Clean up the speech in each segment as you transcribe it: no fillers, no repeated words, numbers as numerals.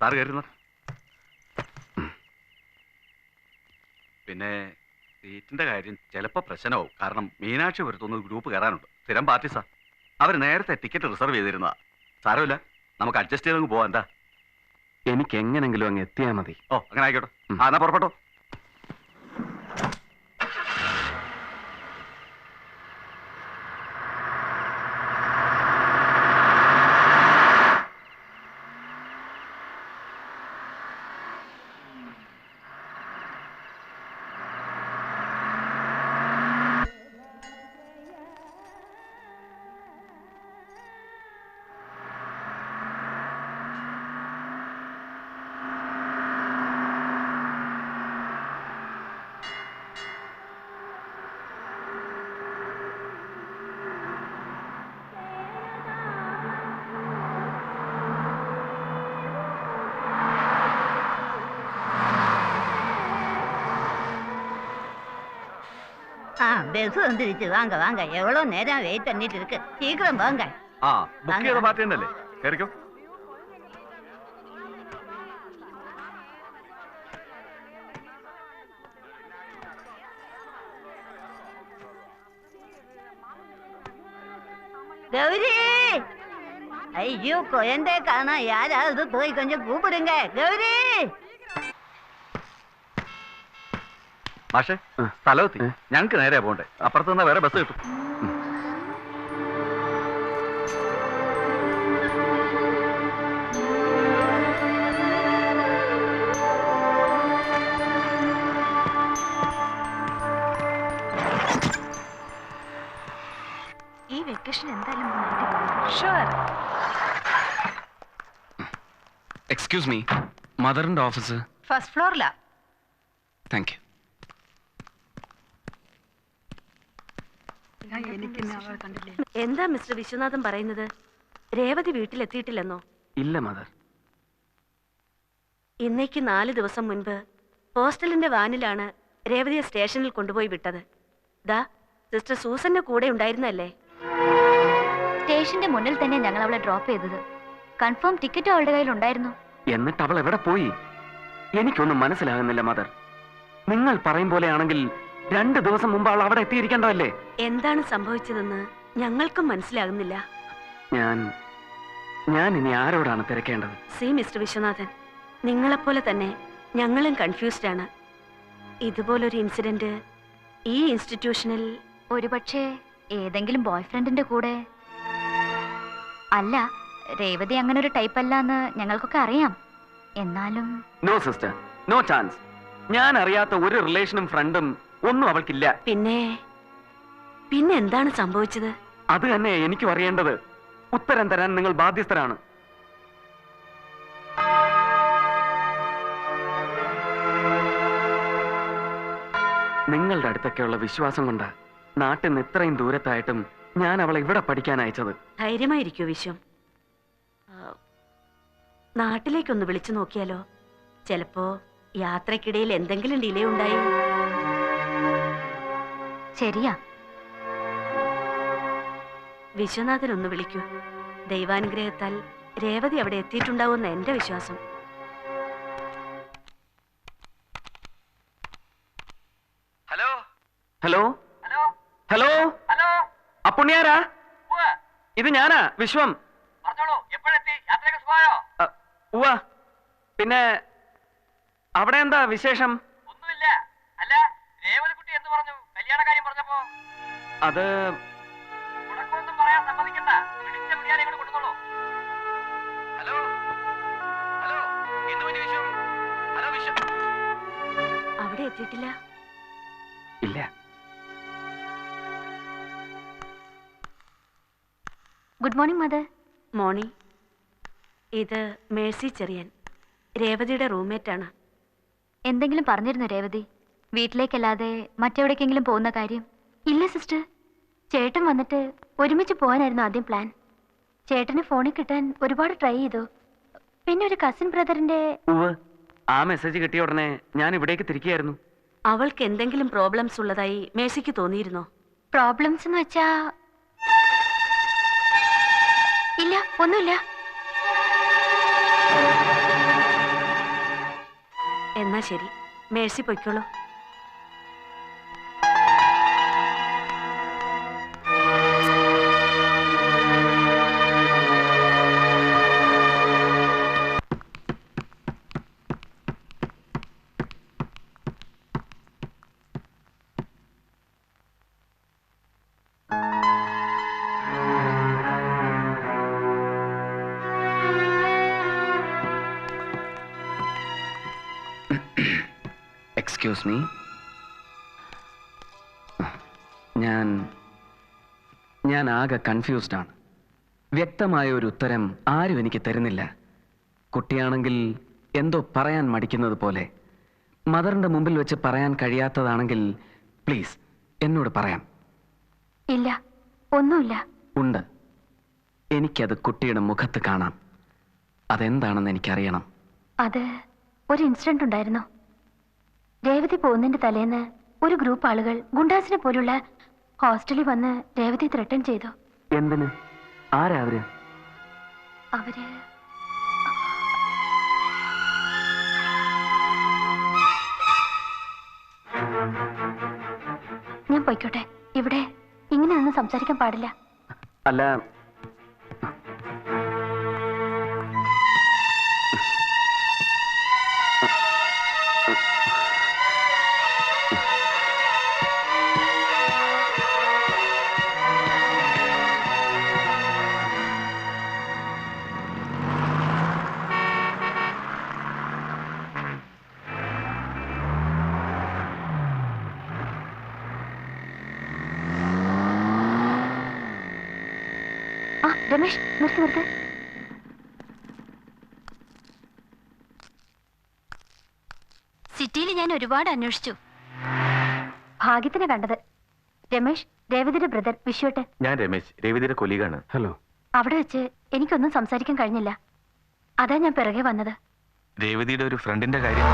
Sir കയറുന്ന. പിന്നെ സീറ്റിന്റെ കാര്യം ചിലപ്പോൾ പ്രശ്നമാവും. കാരണം മീനാക്ഷി വരുത്തുന്ന ഗ്രൂപ്പ് കയറാനുണ്ട്. സ്ഥിരം പാർട്ടീസാ. അവർ നേരത്തെ ടിക്കറ്റ് റിസർവ് ചെയ്തിരുന്നതാ. സാരമില്ല, നമുക്ക് അഡ്ജസ്റ്റ് ചെയ്തങ്ങ് പോവാം. എന്താ? എനിക്ക് എങ്ങനെങ്കിലും അങ്ങ് എത്തിയാൽ മതി. ഓ, അങ്ങനെ ആയിക്കോട്ടെ. എന്നാ പുറപ്പെട്ടോ. பஸ் வந்துருச்சு. வாங்க வாங்க. எவ்வளவு நேரம் வெயிட் பண்ணிட்டு இருக்கு. சீக்கிரம் வாங்க. ബുക്ക് ചെയ്ത പാർട്ടി തന്നെയല്ലേ? കയറിക്കോ. கௌரி, ஐயோ குழந்தை காணா. யாராவது போய் கொஞ்சம் கூப்பிடுங்க. கௌரி. മാഷേ, സ്ഥലമെത്തി. ഞങ്ങൾക്ക് നേരെ പോണ്ടേ. അപ്പുറത്ത് നിന്നാ വേറെ ബസ് കിട്ടും. ഈ വെക്കേഷൻ എന്തായാലും ഷുവർ. എക്സ്ക്യൂസ് മീ, മദറിന്റെ ഓഫീസ് ഫസ്റ്റ് ഫ്ലോറിലാ. Thank you. എന്താ മിസ്റ്റർ വിശ്വനാഥൻ പറയുന്നത്? രേവതി വീട്ടിലെത്തിയിട്ടില്ലെന്നോ? ഇല്ല മദർ. ഇന്നേക്ക് 4 ദിവസം മുൻപ് ഹോസ്റ്റലിന്റെ വാനിലാണ് രേവതിയെ സ്റ്റേഷനിൽ കൊണ്ടുപോയി വിട്ടത്. ദാ സിസ്റ്റർ സൂസന്റെ കൂടെ ഉണ്ടായിരുന്നല്ലേ? സ്റ്റേഷന്റെ മുന്നിൽ തന്നെ ഞങ്ങൾ അവളെ ഡ്രോപ്പ് ചെയ്തത്. കൺഫേം ടിക്കറ്റ് അവളുടെ കയ്യിൽ ഉണ്ടായിരുന്നു. എന്നിട്ട് അവൾ എവിടെ പോയി? എനിക്കൊന്നും മനസ്സിലാകുന്നില്ല മദർ. നിങ്ങൾ പറയും പോലെയാണെങ്കിൽ 2 ദിവസം മുമ്പ് അവൾ അവിടെ എത്തിയിരിക്കേണ്ടതല്ലേ? എന്താണ് സംഭവിച്ചതെന്ന് ഞങ്ങൾക്കും മനസ്സിലാകുന്നില്ല. ഞാൻ ഇനി ആരോടാണ് തിരക്കേണ്ടത്? സി മിസ്റ്റർ വിശ്വനാഥൻ, നിങ്ങളെപ്പോലെ തന്നെ ഞങ്ങളും കൺഫ്യൂസ്ഡ് ആണ്. ഇതുപോലൊരു ഇൻസിഡന്റ് ഈ ഇൻസ്റ്റിറ്റ്യൂഷനിൽ ഒരുപക്ഷെ ഏതെങ്കിലും ബോയ്ഫ്രണ്ടിന്റെ കൂടെ. അല്ല, രേവതി അങ്ങനെ ഒരു ടൈപ്പ് അല്ല എന്ന് ഞങ്ങൾക്കൊക്കെ അറിയാം. എന്നാലും നോ സിസ്റ്റർ, നോ ചാൻസ്. ഞാൻ അറിയാത്ത ഒരു റിലേഷനും ഫ്രണ്ടും ഒന്നും അവൾക്കില്ല. പിന്നെ എന്താണ് സംഭവിച്ചത്? അത് തന്നെ എനിക്കും അറിയേണ്ടത്. ഉത്തരം തരാൻ നിങ്ങൾ ബാധ്യസ്ഥരാണ്. നിങ്ങളുടെ അടുത്തൊക്കെയുള്ള വിശ്വാസം കൊണ്ട് നാട്ടിൽ നിന്ന് ഇത്രയും ദൂരത്തായിട്ടും ഞാൻ അവളെ ഇവിടെ പഠിക്കാൻ അയച്ചത്. ധൈര്യമായിരിക്കൂ വിശ്വം. നാട്ടിലേക്കൊന്ന് വിളിച്ചു നോക്കിയാലോ? ചിലപ്പോ യാത്രക്കിടയിൽ എന്തെങ്കിലും ഡിലേ ഉണ്ടായി. ശരിയാ. വിശ്വനാഥൻ ഒന്ന് വിളിക്കൂ. ദൈവാനുഗ്രഹത്താൽ രേവതി അവിടെ എത്തിയിട്ടുണ്ടാവുമെന്ന എന്റെ വിശ്വാസം. ഹലോ ഹലോ ഹലോ ഹലോ, അപ്പുണ്യാരാ? ഇത് ഞാനാ, വിശ്വം. ഉവ്വ. പിന്നെ അവിടെ എന്താ വിശേഷം? ഒന്നുമില്ല. അല്ല, രേവതിക്കുട്ടി എന്ത് പറഞ്ഞു? കല്യാണ കാര്യം പറഞ്ഞപ്പോ അത് മുടക്കമൊന്നും പറയാൻ സമ്മതിക്കണ്ട. പിടിച്ച പിടിയാലെ കൂടെ കൊടുത്തോളൂ. ഹലോ ഹലോ, എന്ത് പറ്റി വിശ്വം? ഹലോ വിശ്വം. അവിടെ എത്തിയിട്ടില്ല. ഇല്ല. Good morning mother. മോർണിംഗ്. ഇത് മേഴ്സി ചെറിയൻ, രേവതിയുടെ റൂംമേറ്റ് ആണ്. എന്തെങ്കിലും പറഞ്ഞിരുന്നു രേവതി? വീട്ടിലേക്കല്ലാതെ മറ്റെവിടേക്കെങ്കിലും പോകുന്ന കാര്യം? ഇല്ല സിസ്റ്റർ. ചേട്ടൻ വന്നിട്ട് ഒരുമിച്ച് പോകാനായിരുന്നു ആദ്യം പ്ലാൻ. ചേട്ടന് ഫോണിൽ കിട്ടാൻ ഒരുപാട് ട്രൈ ചെയ്തു. പിന്നെ ഒരു കസിൻ ബ്രദറിന്റെ. ആ മെസ്സേജ് കിട്ടിയ ഉടനെ ഞാൻ ഇവിടേക്ക് തിരിക്കുകയായിരുന്നു. അവൾക്ക് എന്തെങ്കിലും പ്രോബ്ലംസ് ഉള്ളതായി മേഴ്സിക്ക് തോന്നിയിരുന്നോ? പ്രോബ്ലംസ് എന്ന് വെച്ചാ? ഇല്ല, ഒന്നുമില്ല. എന്നാ ശരി, മേഴ്സി പൊയ്ക്കോളൂ. Excuse me. ഞാൻ ആകെ കൺഫ്യൂസ്ഡ് ആണ്. വ്യക്തമായ ഒരു ഉത്തരം ആരും എനിക്ക് തരുന്നില്ല. കുട്ടിയാണെങ്കിൽ എന്തോ പറയാൻ മടിക്കുന്നത് പോലെ. മദറിന്റെ മുമ്പിൽ വെച്ച് പറയാൻ കഴിയാത്തതാണെങ്കിൽ പ്ലീസ് എന്നോട് പറയാം. ഇല്ല, ഒന്നുമില്ല. ഉണ്ട്. എനിക്കത് കുട്ടിയുടെ മുഖത്ത് കാണാം. അതെന്താണെന്ന് എനിക്കറിയണം. അത് ഒരു ഇൻസിഡന്റ് ഉണ്ടായിരുന്നു. രേവതി പോകുന്നതിന്റെ തലേന്ന് ഒരു ഗ്രൂപ്പ് ആളുകൾ ഗുണ്ടാസിനെ പോലുള്ള ഹോസ്റ്റലിൽ വന്ന് രേവതി ത്രെട്ടൻ ചെയ്തു. എന്തിന്? ആരാ അവര്? അവര് ഞാൻ പോയിക്കോട്ടെ. ഇവിടെ ഇങ്ങനെയൊന്നും സംസാരിക്കാൻ പാടില്ല. അല്ല, രമേശ്, നിർത്ത്. സിറ്റിയിൽ ഞാൻ ഒരുപാട് അന്വേഷിച്ചു. ഭാഗ്യത്തിന് കണ്ടത്. രമേശ്, രേവതിയുടെ ബ്രദർ വിശ്വട്ട്. ഞാൻ രമേശ്, രേവതിയുടെ കൊലീഗാണ്. ഹലോ. അവിടെ വെച്ച് എനിക്കൊന്നും സംസാരിക്കാൻ കഴിഞ്ഞില്ല. അതാ ഞാൻ പിറകെ വന്നത്. രേവതിയുടെ ഒരു ഫ്രണ്ടിന്റെ കാര്യം.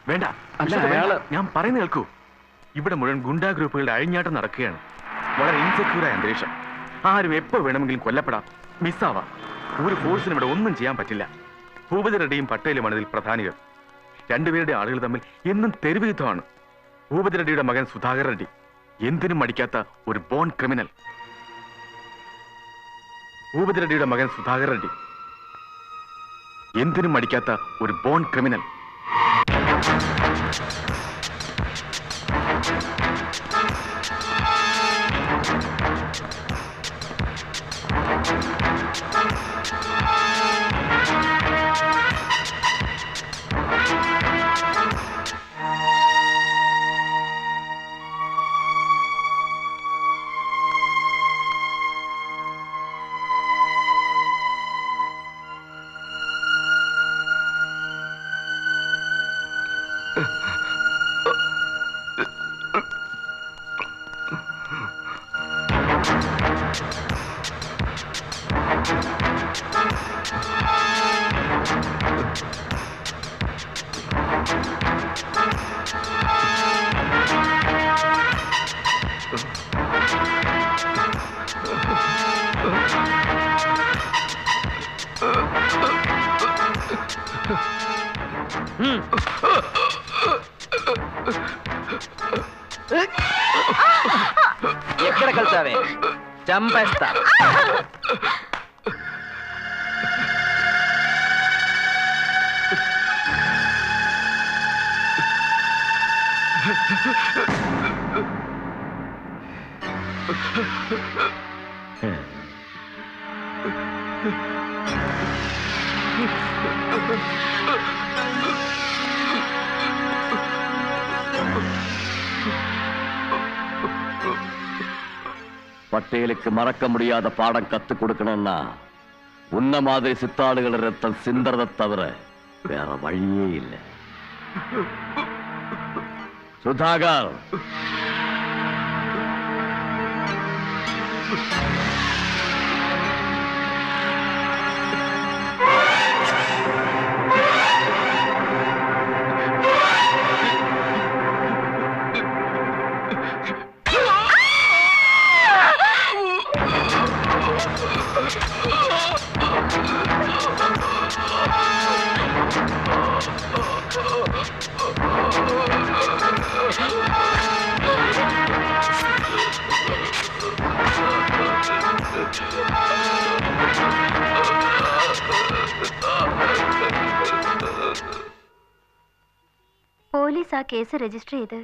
വേണ്ട, ഞാൻ പറയുന്ന കേൾക്കൂ. ഇവിടെ മുഴുവൻ ഗുണ്ടാ ഗ്രൂപ്പുകളുടെ അഴിഞ്ഞാട്ടം നടക്കുകയാണ്. വളരെ ഇൻസെക്യൂറായ അന്തരീക്ഷം. ആരും എപ്പോ വേണമെങ്കിലും കൊല്ലപ്പെടാം, മിസ്സാവാം. ഒരു ഫോഴ്സിനും ഇവിടെ ഒന്നും ചെയ്യാൻ പറ്റില്ല. ഭൂപതി റെഡ്ഡിയും പട്ടേലുമാണ് ഇതിൽ പ്രധാനികൾ. രണ്ടുപേരുടെ ആളുകൾ തമ്മിൽ എന്നും തെരുവ് യുദ്ധമാണ്. ഭൂപതി റെഡ്ഡിയുടെ മകൻ സുധാകർ റെഡ്ഡി എന്തിനും മടിക്കാത്ത ഒരു ബോൺ ക്രിമിനൽ. ഭൂപതി റെഡ്ഡിയുടെ മകൻ സുധാകർ റെഡ്ഡി എന്തിനും മടിക്കാത്ത ഒരു ബോൺ ക്രിമിനൽ. ఎక్కడ కలిసావే చంపేస్తా. பட்டேலுக்கு மறக்க முடியாத பாடம் கத்துக் கொடுக்கணும்னா உன்ன மாதிரி சித்தாளுகள் ரத்தம் சிந்தறதை தவிர வேற வழியே இல்லை. சுதாகர், പോലീസ് ആ കേസ് രജിസ്റ്റർ ചെയ്ത്